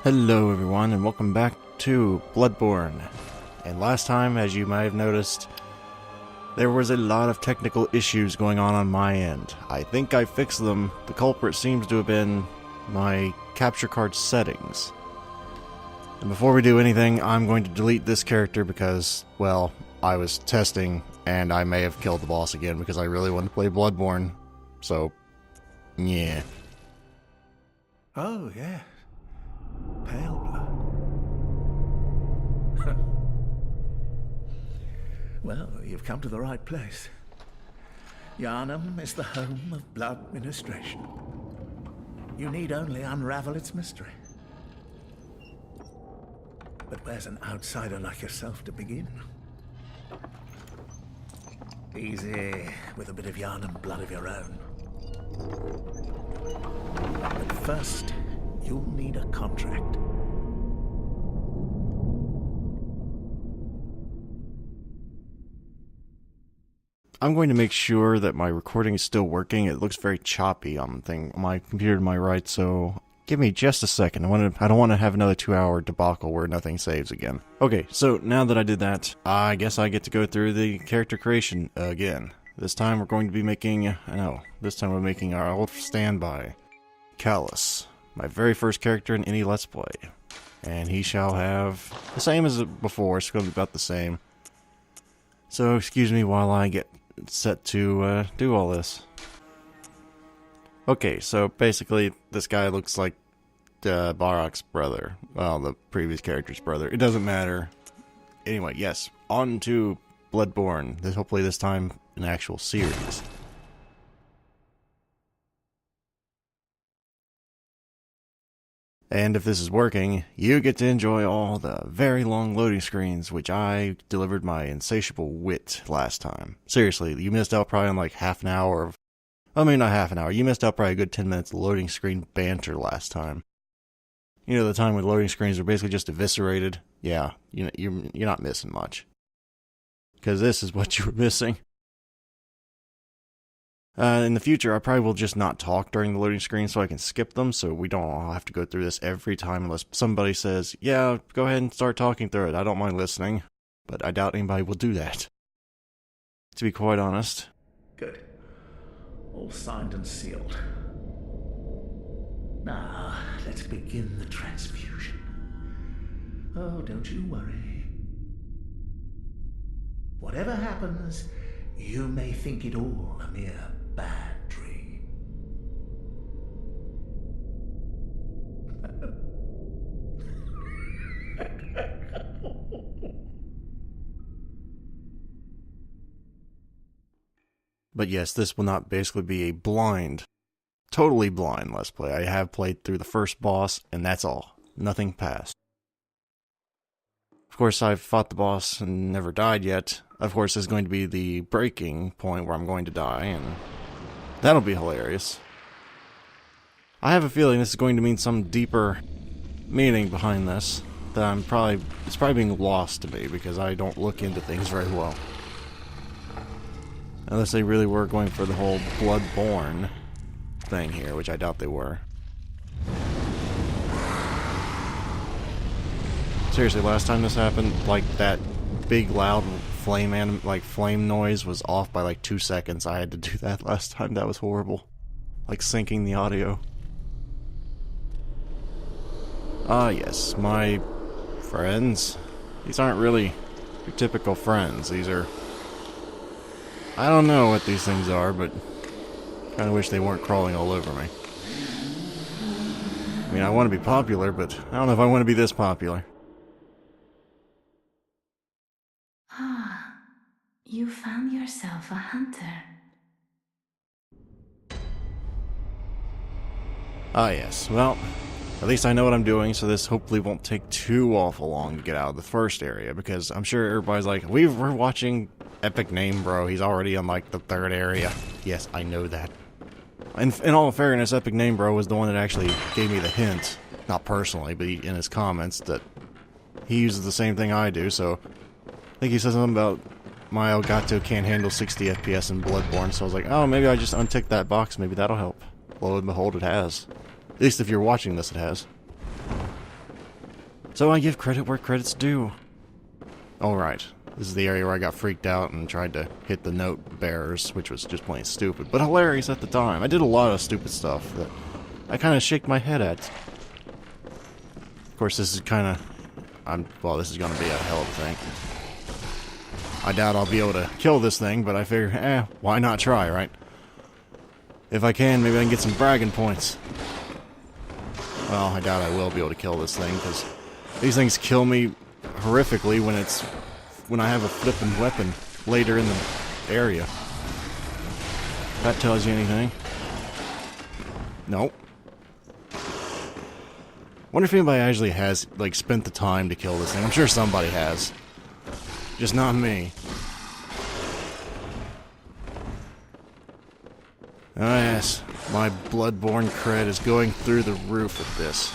Hello everyone, and welcome back to Bloodborne. And last time, as you might have noticed, there was a lot of technical issues going on my end. I think I fixed them. The culprit seems to have been my capture card settings. And before we do anything, I'm going to delete this character because, well, I was testing and I may have killed the boss again because I really wanted to play Bloodborne. So, yeah. Oh, yeah. Pale blood. Well, you've come to the right place. Yharnam is the home of blood administration. You need only unravel its mystery. But where's an outsider like yourself to begin? Easy, with a bit of Yharnam blood of your own. But first, you'll need a contract. I'm going to make sure that my recording is still working. It looks very choppy on my computer to my right, so give me just a second. I don't want to have another 2-hour debacle where nothing saves again. Okay, so now that I did that, I guess I get to go through the character creation again. This time we're going to be making, this time we're making our old standby, Callos. My very first character in any Let's Play. And he shall have the same as before. It's going to be about the same. So excuse me while I get set to do all this. Okay, so basically this guy looks like Barak's brother. Well, the previous character's brother. It doesn't matter. Anyway, yes, on to Bloodborne. Hopefully this time an actual series. And if this is working, you get to enjoy all the very long loading screens, which I delivered my insatiable wit last time. Seriously, you missed out probably on like half an hour of... I mean, not half an hour. You missed out probably a good 10 minutes of loading screen banter last time. You know, the time when loading screens are basically just eviscerated? Yeah, you're not missing much. Because this is what you were missing. In the future, I probably will just not talk during the loading screen so I can skip them, so we don't all have to go through this every time unless somebody says, yeah, go ahead and start talking through it. I don't mind listening, but I doubt anybody will do that. To be quite honest. Good. All signed and sealed. Now, let's begin the transfusion. Oh, don't you worry. Whatever happens, you may think it all a mere bad dream. But yes, this will not basically be a totally blind Let's Play. I have played through the first boss, and that's all. Nothing past. Of course, I've fought the boss and never died yet. Of course, there's going to be the breaking point where I'm going to die, and that'll be hilarious. I have a feeling this is going to mean some deeper meaning behind this that it's probably being lost to me because I don't look into things very well. Unless they really were going for the whole Bloodborne thing here, which I doubt they were. Seriously, last time this happened, like that big loud flame noise was off by like 2 seconds. I had to do that last time. That was horrible. Like syncing the audio. Ah, yes, my friends. These aren't really your typical friends. These are... I don't know what these things are, but kind of wish they weren't crawling all over me. I mean, I want to be popular, but I don't know if I want to be this popular. Ah, you found yourself a hunter. Ah, yes. Well, at least I know what I'm doing, so this hopefully won't take too awful long to get out of the first area, because I'm sure everybody's like, we're watching Epic Name Bro, he's already in like the third area. Yes, I know that. And in all fairness, Epic Name Bro was the one that actually gave me the hint, not personally, but in his comments, that he uses the same thing I do, so I think he said something about my Elgato can't handle 60 FPS in Bloodborne, so I was like, oh, maybe I just untick that box, maybe that'll help. Lo and behold, it has. At least if you're watching this, it has. So I give credit where credit's due. Alright, this is the area where I got freaked out and tried to hit the note bearers, which was just plain stupid, but hilarious at the time. I did a lot of stupid stuff that I kind of shake my head at. Of course, this is kind of... well, this is going to be a hell of a thing. I doubt I'll be able to kill this thing, but I figure, why not try, right? If I can, maybe I can get some bragging points. Well, I doubt I will be able to kill this thing, because these things kill me horrifically when I have a flippin' weapon later in the area. That tells you anything. Nope. Wonder if anybody actually has, like, spent the time to kill this thing. I'm sure somebody has. Just not me. Oh yes, my Bloodborne cred is going through the roof with this.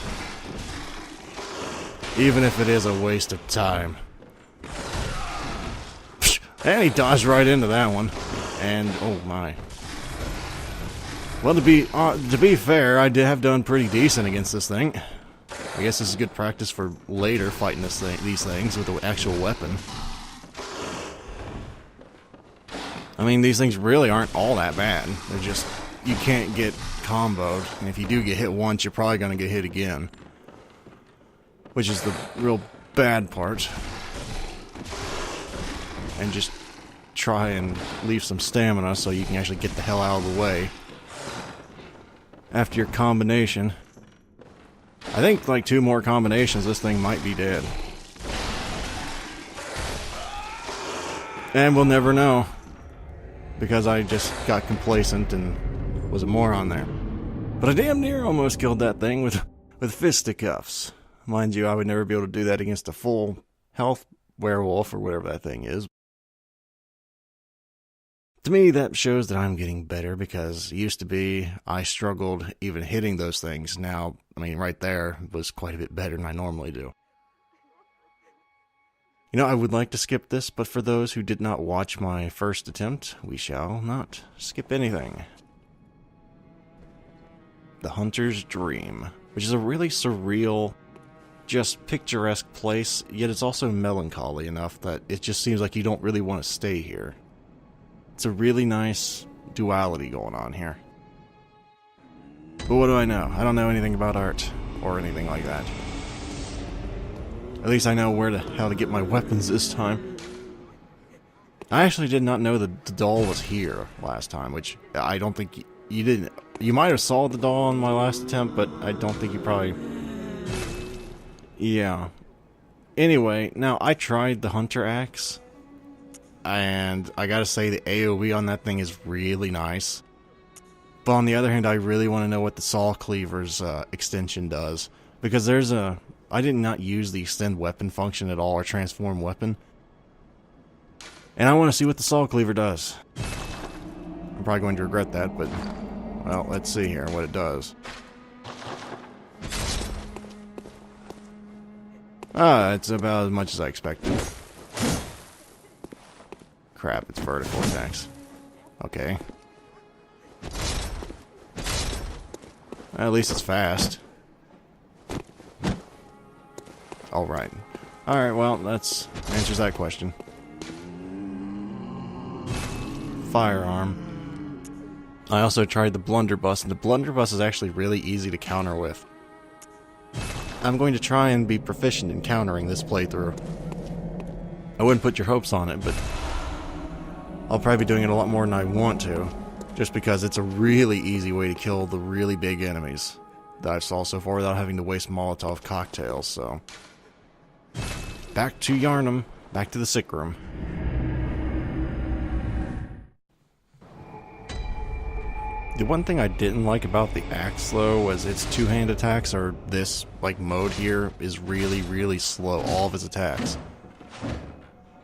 Even if it is a waste of time. And he dodged right into that one. And, oh my. Well, to be fair, I have done pretty decent against this thing. I guess this is good practice for later fighting these things with an actual weapon. I mean, these things really aren't all that bad. They're just, you can't get comboed. And if you do get hit once, you're probably going to get hit again. Which is the real bad part. And just try and leave some stamina so you can actually get the hell out of the way. After your combination. I think like 2 more combinations, this thing might be dead. And we'll never know. Because I just got complacent and was a moron there. But I damn near almost killed that thing with fisticuffs. Mind you, I would never be able to do that against a full health werewolf or whatever that thing is. To me, that shows that I'm getting better because it used to be I struggled even hitting those things. Now, I mean, right there was quite a bit better than I normally do. You know, I would like to skip this, but for those who did not watch my first attempt, we shall not skip anything. The Hunter's Dream, which is a really surreal, just picturesque place, yet it's also melancholy enough that it just seems like you don't really want to stay here. It's a really nice duality going on here. But what do I know? I don't know anything about art or anything like that. At least I know how to get my weapons this time. I actually did not know that the doll was here last time, which I don't think you didn't. You might have saw the doll on my last attempt, but I don't think you probably... Yeah. Anyway, now I tried the Hunter Axe, and I gotta say the AoE on that thing is really nice. But on the other hand, I really want to know what the Saw Cleaver's extension does, because there's a... I did not use the extend weapon function at all, or transform weapon. And I want to see what the Saw Cleaver does. I'm probably going to regret that, but... Well, let's see here what it does. It's about as much as I expected. Crap, it's vertical attacks. Okay. At least it's fast. Alright. Alright, well, that answers that question. Firearm. I also tried the blunderbuss, and the blunderbuss is actually really easy to counter with. I'm going to try and be proficient in countering this playthrough. I wouldn't put your hopes on it, but I'll probably be doing it a lot more than I want to, just because it's a really easy way to kill the really big enemies that I've saw so far without having to waste Molotov cocktails, so... Back to Yharnam, back to the sick room. The one thing I didn't like about the axe, though, was its two-hand attacks, or this, like, mode here, is really, really slow, all of its attacks.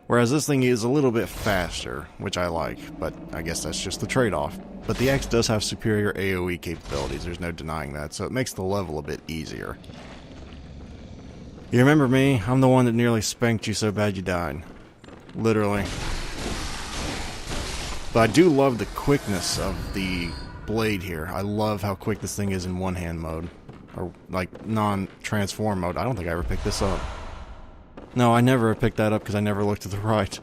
Whereas this thing is a little bit faster, which I like, but I guess that's just the trade-off. But the axe does have superior AoE capabilities, there's no denying that, so it makes the level a bit easier. You remember me? I'm the one that nearly spanked you so bad you died. Literally. But I do love the quickness of the blade here. I love how quick this thing is in one-hand mode. Or, like, non-transform mode. I don't think I ever picked this up. No, I never picked that up because I never looked to the right.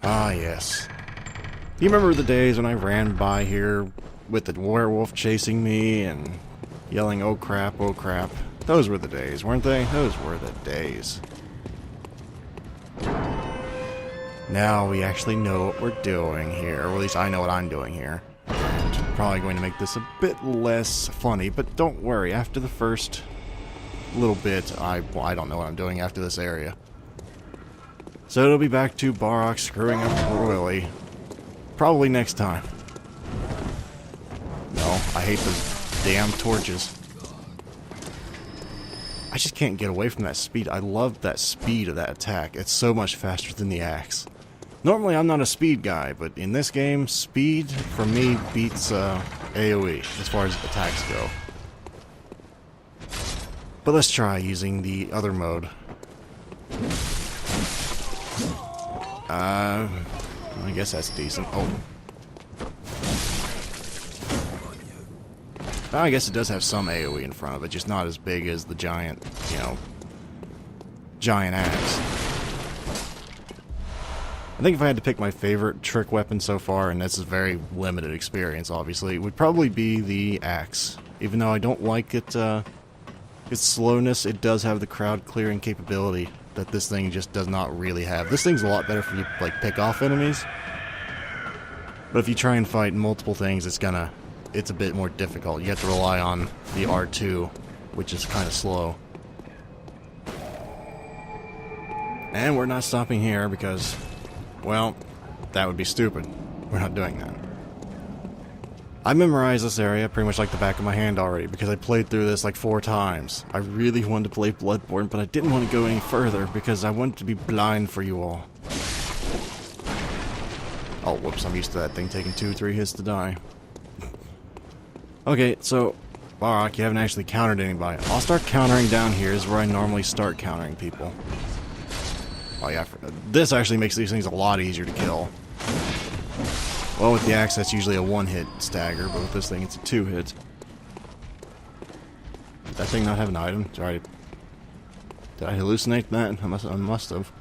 Ah, yes. You remember the days when I ran by here with the werewolf chasing me and yelling, oh crap, oh crap. Those were the days, weren't they? Those were the days. Now we actually know what we're doing here, or at least I know what I'm doing here. And probably going to make this a bit less funny, but don't worry, after the first little bit, I don't know what I'm doing after this area. So it'll be back to Barok screwing up royally. Probably next time. No, I hate those damn torches. I just can't get away from that speed. I love that speed of that attack. It's so much faster than the axe. Normally I'm not a speed guy, but in this game, speed for me beats AoE as far as attacks go. But let's try using the other mode. I guess that's decent. Oh. I guess it does have some AoE in front of it, just not as big as the giant, you know, giant axe. I think if I had to pick my favorite trick weapon so far, and this is very limited experience, obviously, it would probably be the axe. Even though I don't like it, its slowness, it does have the crowd clearing capability that this thing just does not really have. This thing's a lot better for you to, like, pick off enemies. But if you try and fight multiple things, it's a bit more difficult. You have to rely on the R2, which is kind of slow. And we're not stopping here because, well, that would be stupid. We're not doing that. I memorized this area pretty much like the back of my hand already because I played through this like 4 times. I really wanted to play Bloodborne, but I didn't want to go any further because I wanted to be blind for you all. Oh, whoops, I'm used to that thing taking 2-3 hits to die. Okay, so, Barok, you haven't actually countered anybody. I'll start countering down here, is where I normally start countering people. Oh yeah, this actually makes these things a lot easier to kill. Well, with the axe, that's usually a 1-hit stagger, but with this thing, it's a 2-hit. Did that thing not have an item? Sorry. Did I hallucinate that? I must have.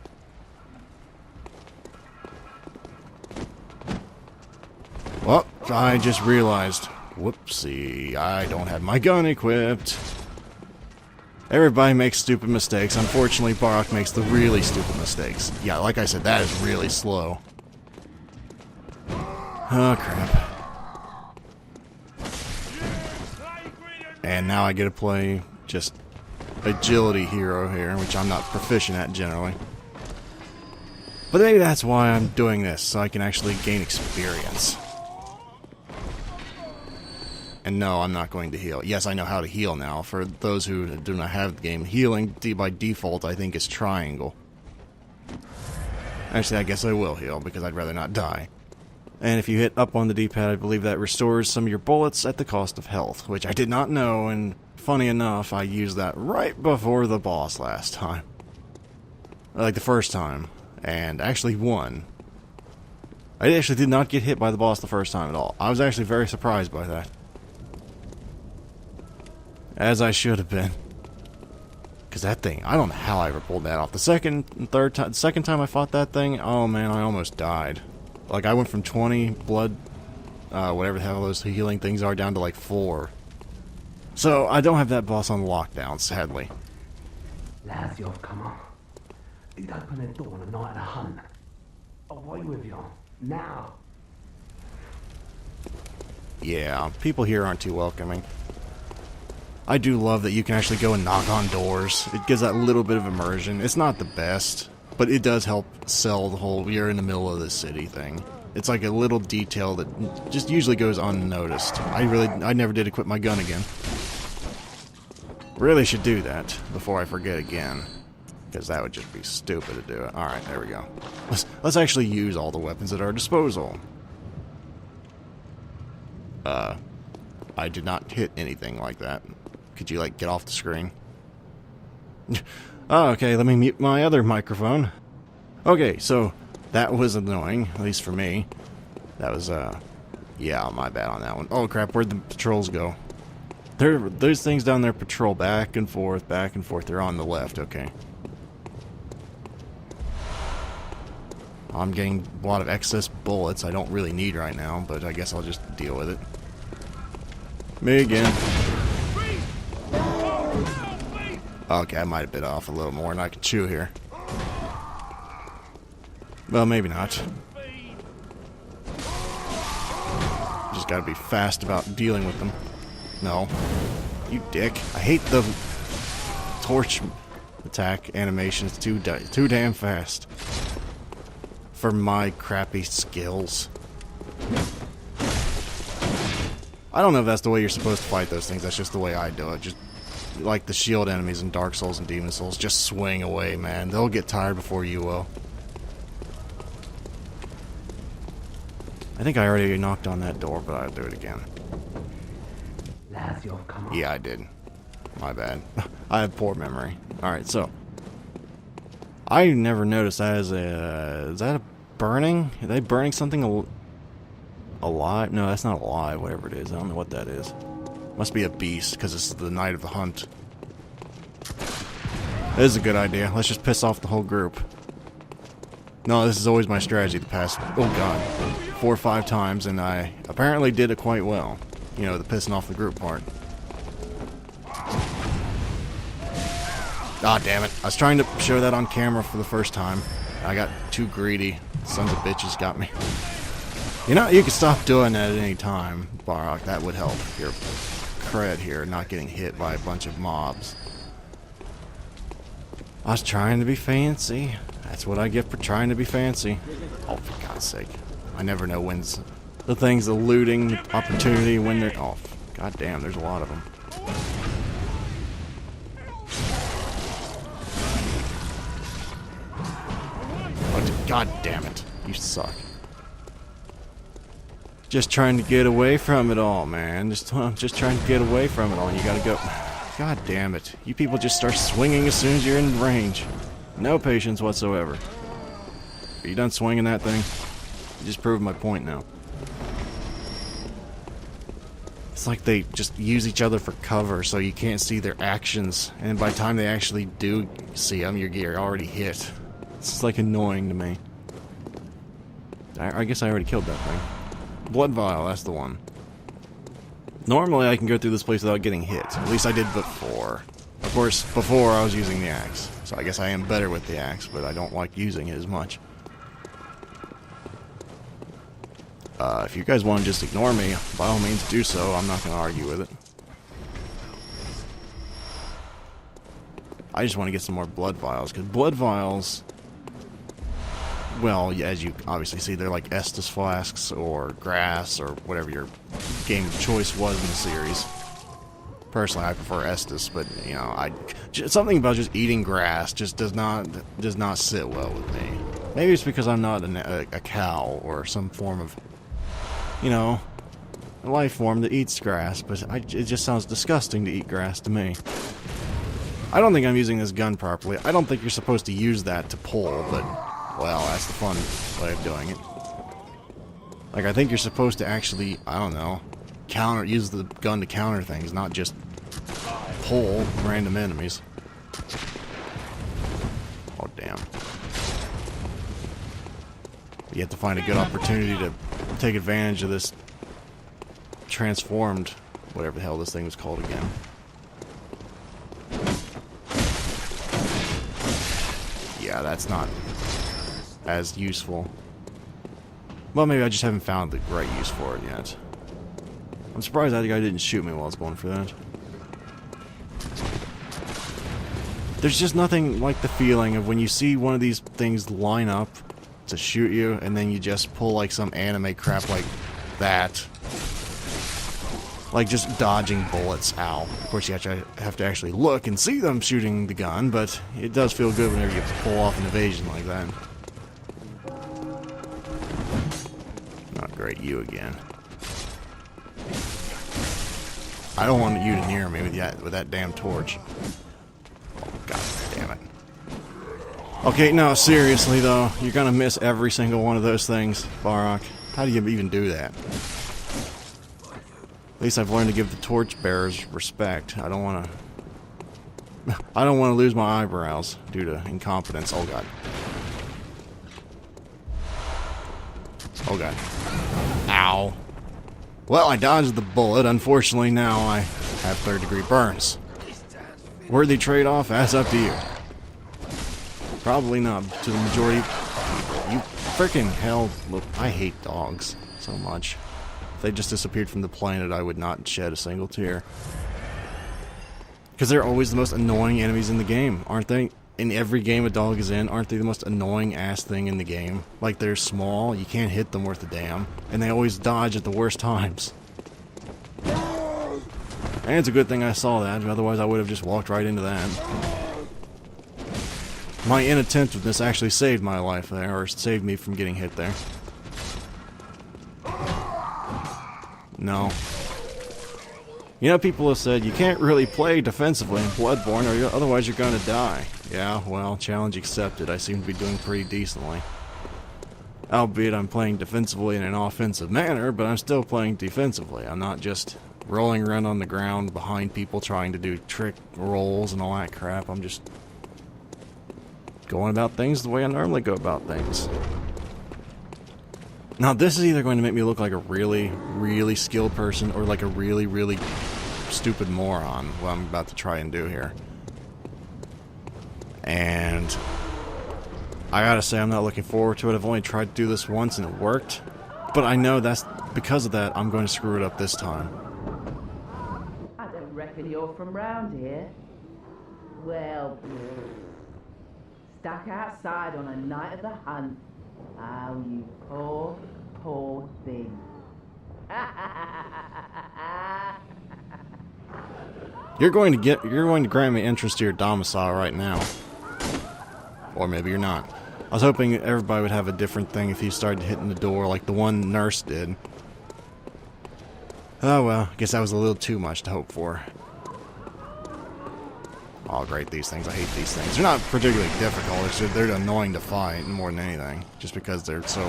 Well, I just realized. Whoopsie, I don't have my gun equipped. Everybody makes stupid mistakes. Unfortunately, Barok makes the really stupid mistakes. Yeah, like I said, that is really slow. Oh, crap. And now I get to play just agility hero here, which I'm not proficient at generally. But maybe that's why I'm doing this, so I can actually gain experience. And no, I'm not going to heal. Yes, I know how to heal now. For those who do not have the game, healing by default, I think, is triangle. Actually, I guess I will heal, because I'd rather not die. And if you hit up on the D-pad, I believe that restores some of your bullets at the cost of health, which I did not know, and funny enough, I used that right before the boss last time. Like the first time, and actually won. I actually did not get hit by the boss the first time at all. I was actually very surprised by that. As I should have been. Because that thing, I don't know how I ever pulled that off. The second time I fought that thing, oh man, I almost died. Like, I went from 20 blood, whatever the hell those healing things are, down to like 4. So, I don't have that boss on lockdown, sadly. Lads, you've come on. You'd open the door on a night of a hunt. Away with you. Now. Yeah, people here aren't too welcoming. I do love that you can actually go and knock on doors. It gives that little bit of immersion. It's not the best, but it does help sell the whole "we're in the middle of the city" thing. It's like a little detail that just usually goes unnoticed. I never did equip my gun again. Really should do that before I forget again, because that would just be stupid to do it. All right, there we go. Let's actually use all the weapons at our disposal. I did not hit anything like that. Could you, like, get off the screen? Oh, okay, let me mute my other microphone. Okay, so that was annoying, at least for me. That was, yeah, my bad on that one. Oh, crap, where'd the patrols go? Those things down there patrol back and forth, back and forth. They're on the left, okay. I'm getting a lot of excess bullets I don't really need right now, but I guess I'll just deal with it. Me again. Okay, I might have bit off a little more than I can chew here. Well, maybe not. Just gotta be fast about dealing with them. No. You dick. I hate the torch attack animation. It's too damn fast for my crappy skills. I don't know if that's the way you're supposed to fight those things. That's just the way I do it. Just like the shield enemies in Dark Souls and Demon Souls. Just swing away, man. They'll get tired before you will. I think I already knocked on that door, but I'll do it again. Yeah, I did. My bad. I have poor memory. Alright, so. I never noticed that as a... Is that a burning? Are they burning something alive? No, that's not alive, whatever it is. I don't know what that is. Must be a beast, because it's the night of the hunt. This is a good idea. Let's just piss off the whole group. No, this is always my strategy the past, oh god, 4 or 5 times, and I apparently did it quite well. You know, the pissing off the group part. Ah, damn it. I was trying to show that on camera for the first time. I got too greedy. Sons of bitches got me. You know, you can stop doing that at any time, Barrock. That would help your cred here, not getting hit by a bunch of mobs. I was trying to be fancy. That's what I get for trying to be fancy. Oh, for God's sake. I never know when's the thing's a looting opportunity when they're... Oh, god damn, there's a lot of them. Oh, god damn it. You suck. Just trying to get away from it all, man. Just trying to get away from it all, and you gotta go... God damn it. You people just start swinging as soon as you're in range. No patience whatsoever. Are you done swinging that thing? You just proved my point now. It's like they just use each other for cover so you can't see their actions. And by the time they actually do see them, you're already hit. It's like annoying to me. I guess I already killed that thing. Blood Vial, that's the one. Normally I can go through this place without getting hit. At least I did before. Of course, before I was using the axe. So I guess I am better with the axe, but I don't like using it as much. If you guys want to just ignore me, by all means do so. I'm not going to argue with it. I just want to get some more blood vials, because blood vials... Well, as you obviously see, they're like Estus flasks or grass or whatever your game of choice was in the series. Personally, I prefer Estus, but you know, something about just eating grass just does not sit well with me. Maybe it's because I'm not a cow or some form of, you know, a life form that eats grass, but it just sounds disgusting to eat grass to me. I don't think I'm using this gun properly. I don't think you're supposed to use that to pull, but... Well, that's the fun way of doing it. Like, I think you're supposed to actually, I don't know, use the gun to counter things, not just pull random enemies. Oh, damn. You have to find a good opportunity to take advantage of this transformed, whatever the hell this thing was called again. Yeah, that's not as useful. Well, maybe I just haven't found the right use for it yet. I'm surprised that guy didn't shoot me while I was going for that. There's just nothing like the feeling of when you see one of these things line up to shoot you, and then you just pull like some anime crap like that. Like just dodging bullets. Ow. Of course you have to actually look and see them shooting the gun, but it does feel good whenever you pull off an evasion like that. Not great, you again. I don't want you to near me with that damn torch. Oh, god damn it. Okay, no, seriously though, you're gonna miss every single one of those things, Barrock. How do you even do that? least I've learned to give the torchbearers respect. I don't want to lose my eyebrows due to incompetence. Oh god. Oh god. Ow. Well, I dodged the bullet. Unfortunately, now I have third-degree burns. Worthy trade-off? That's up to you. Probably not to the majority. You freaking hell. Look, I hate dogs so much. If they just disappeared from the planet, I would not shed a single tear. Because they're always the most annoying enemies in the game, aren't they? In every game a dog is in, aren't they the most annoying ass thing in the game? Like, they're small, you can't hit them worth a damn, and they always dodge at the worst times. And it's a good thing I saw that, otherwise I would have just walked right into that. My inattentiveness actually saved my life there, or saved me from getting hit there. No. You know, people have said you can't really play defensively in Bloodborne, or otherwise you're gonna die. Yeah, well, challenge accepted. I seem to be doing pretty decently. Albeit I'm playing defensively in an offensive manner, but I'm still playing defensively. I'm not just rolling around on the ground behind people trying to do trick rolls and all that crap. I'm just going about things the way I normally go about things. Now, this is either going to make me look like a really, really skilled person or like a really, really stupid moron, what I'm about to try and do here. And I gotta say, I'm not looking forward to it. I've only tried to do this once and it worked. But I know that's because of that, I'm going to screw it up this time. I don't reckon you're from round here. Well, stuck outside on a night of the hunt. Oh, you poor, poor thing. You're going to grant me entrance to your domicile right now. Or maybe you're not. I was hoping everybody would have a different thing if he started hitting the door like the one nurse did. Oh well, I guess that was a little too much to hope for. Oh great, these things. I hate these things. They're not particularly difficult, it's just they're annoying to fight more than anything. Just because they're so...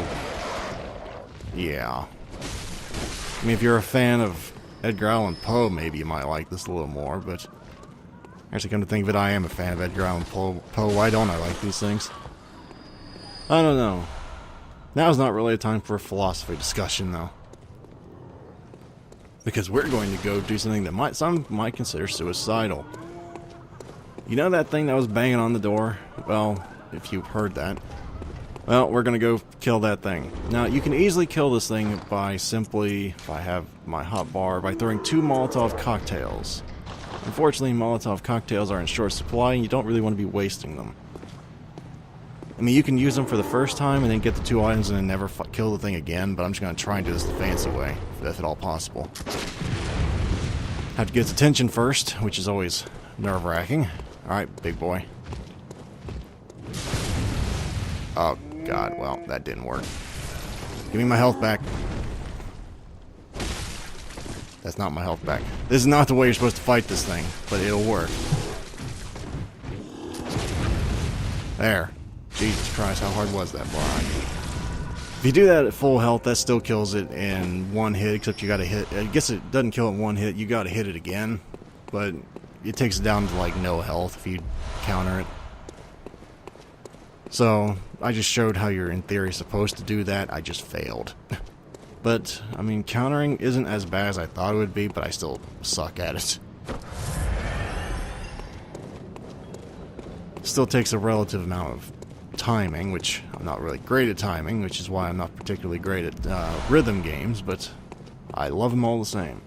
Yeah. I mean, if you're a fan of Edgar Allan Poe, maybe you might like this a little more, but... Actually, come to think of it, I am a fan of Edgar Allan Poe. Why don't I like these things? I don't know. Now's not really a time for a philosophy discussion, though. Because we're going to go do something that some might consider suicidal. You know that thing that was banging on the door? Well, if you heard that. Well, we're going to go kill that thing. Now, you can easily kill this thing by simply, if I have my hotbar, by throwing 2 Molotov cocktails. Unfortunately, Molotov cocktails are in short supply, and you don't really want to be wasting them. I mean, you can use them for the first time, and then get the 2 items, and then never kill the thing again, but I'm just going to try and do this the fancy way, if at all possible. Have to get its attention first, which is always nerve-wracking. Alright, big boy. Oh, God, well, that didn't work. Give me my health back. That's not my health back. This is not the way you're supposed to fight this thing, but it'll work. There. Jesus Christ, how hard was that, Brian? If you do that at full health, that still kills it in 1 hit, except you gotta hit... I guess it doesn't kill it in 1 hit, you gotta hit it again. But it takes it down to, like, no health if you counter it. So, I just showed how you're, in theory, supposed to do that. I just failed. But, I mean, countering isn't as bad as I thought it would be, but I still suck at it. Still takes a relative amount of timing, which I'm not really great at timing, which is why I'm not particularly great at rhythm games, but I love them all the same.